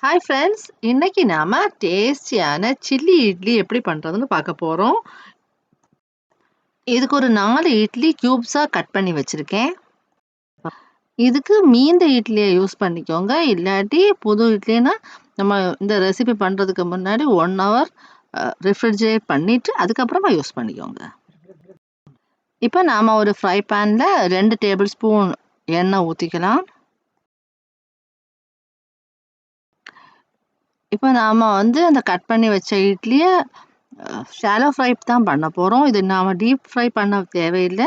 Hi friends, இன்னைக்கு நாம டேஸ்டியான சில்லி இட்லி எப்படி பண்றதுன்னு பார்க்க போறோம். இதுக்கு ஒரு 4 இட்லி கியூப்ஸா கட் பண்ணி வச்சிருக்கேன். இதுக்கு மீந்த இட்லியை யூஸ் பண்ணிக்கோங்க. இல்லாட்டி புது இட்லினா நம்ம இந்த ரெசிபி பண்றதுக்கு முன்னாடி 1 ஹவர் ரெஃப்ரிஜரேட் பண்ணிட்டு அதுக்கப்புறமா யூஸ் பண்ணிக்கோங்க. இப்போ நாம ஒரு ஃப்ரை பேன்ல 2 டேபிள் ஸ்பூன் எண்ணெய் ஊற்றிக்கலாம். இப்போ நாம அந்த கட் பண்ணி வச்ச இட்லிய ஷாலோ ஃப்ரை தான் பண்ண போறோம். இது நாம டீப் ஃப்ரை பண்ண தேவையில்ல.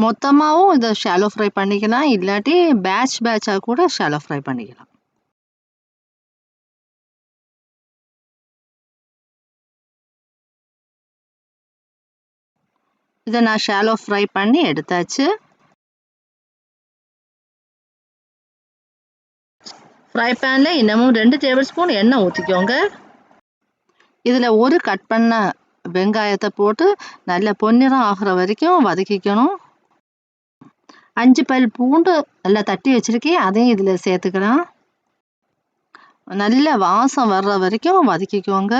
மொத்தமாவும் இத ஷாலோ ஃப்ரை பண்ணிக்கலாம். இல்லாட்டி பேட்சா கூட ஷாலோ ஃப்ரை பண்ணிக்கலாம். இத நான் ஷாலோ ஃப்ரை பண்ணி எடுத்தாச்சு. ஃப்ரை பேன்ல இன்னமும் 2 டேபிள் ஸ்பூன் எண்ணெய் ஊத்திக்கோங்க. இதுல ஒரு கட் பண்ண வெங்காயத்தை போட்டு நல்ல பொன்னிறம் ஆகுற வரைக்கும் வதக்கிக்கணும். 5 பல் பூண்டு நல்லா தட்டி வச்சிருக்கேன். அதையும் இதுல சேர்த்துக்கலாம். நல்ல வாசம் வர்ற வரைக்கும் வதக்கிக்கோங்க.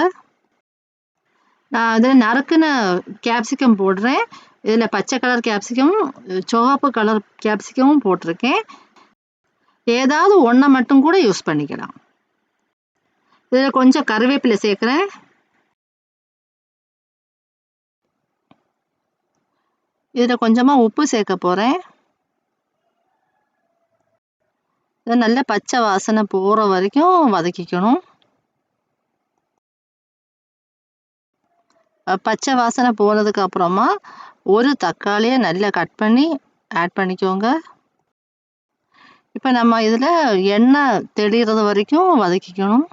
நான் அதில் நறுக்குன கேப்சிகம் போடுறேன். இதில் பச்சை கலர் கேப்சிகமும் சிவப்பு கலர் கேப்சிகமும் போட்டிருக்கேன். ஏதாவது ஒன்றை மட்டும் கூட யூஸ் பண்ணிக்கலாம். இதில் கொஞ்சம் கருவேப்பிலை சேர்க்குறேன். இதில் கொஞ்சமாக உப்பு சேர்க்க போகிறேன். இதை நல்ல பச்சை வாசனை போகிற வரைக்கும் வதக்கிக்கணும். பச்சை வாசனை போனதுக்கு அப்புறமா ஒரு தக்காளியை நல்லா கட் பண்ணி ஆட் பண்ணிக்கோங்க. இப்போ நம்ம இதில் எண்ணெய் தெளிகிறது வரைக்கும் வதக்கிக்கணும்.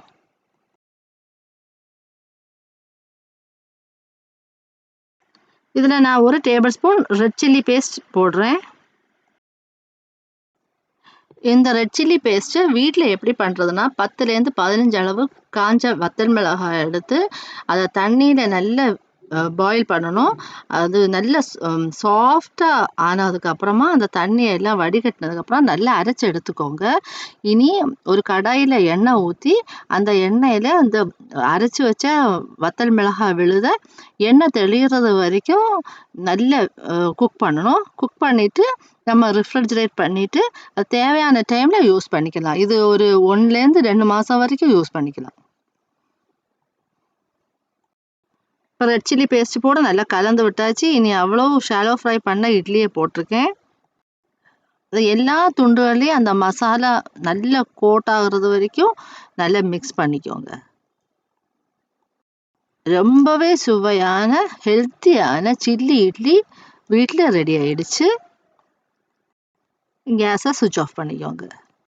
இதில் நான் ஒரு tablespoon red chilli paste போடுறேன். இந்த ரெட் சில்லி பேஸ்ட்டு வீட்டில் எப்படி பண்ணுறதுன்னா 10லேருந்து 15 அளவு காஞ்ச வத்தல் மிளகாய் எடுத்து அதை தண்ணியில் நல்லா பாயில் பண்ணணும். அது நல்ல சாஃப்டாக ஆனதுக்கப்புறமா அந்த தண்ணியை எல்லாம் வடிகட்டினதுக்கப்புறம் நல்லா அரைச்சி எடுத்துக்கோங்க. இனி ஒரு கடாயில் எண்ணெய் ஊற்றி அந்த எண்ணெயில் அந்த அரைச்சி வச்ச வத்தல் மிளகாய் விழுத எண்ணெய் தெளிகிறது வரைக்கும் நல்ல குக் பண்ணணும். குக் பண்ணிவிட்டு நம்ம ரெஃப்ரிஜரேட் பண்ணிவிட்டு அது தேவையான டைமில் யூஸ் பண்ணிக்கலாம். இது ஒரு 1லேருந்து 2 மாதம் வரைக்கும் யூஸ் பண்ணிக்கலாம். இப்போ ரெட் சில்லி பேஸ்ட் போட நல்லா கலந்து விட்டாச்சு. இனி அவ்வளோ ஷாலோ ஃப்ரை பண்ண இட்லியை போட்டிருக்கேன். அது எல்லா துண்டுகள்லையும் அந்த மசாலா நல்லா கோட் ஆகுறது வரைக்கும் நல்லா மிக்ஸ் பண்ணிக்கோங்க. ரொம்பவே சுவையான ஹெல்த்தியான சில்லி இட்லி வீட்டில் ரெடி ஆயிடுச்சு. கேஸை சுவிட்ச் ஆஃப் பண்ணிக்கோங்க.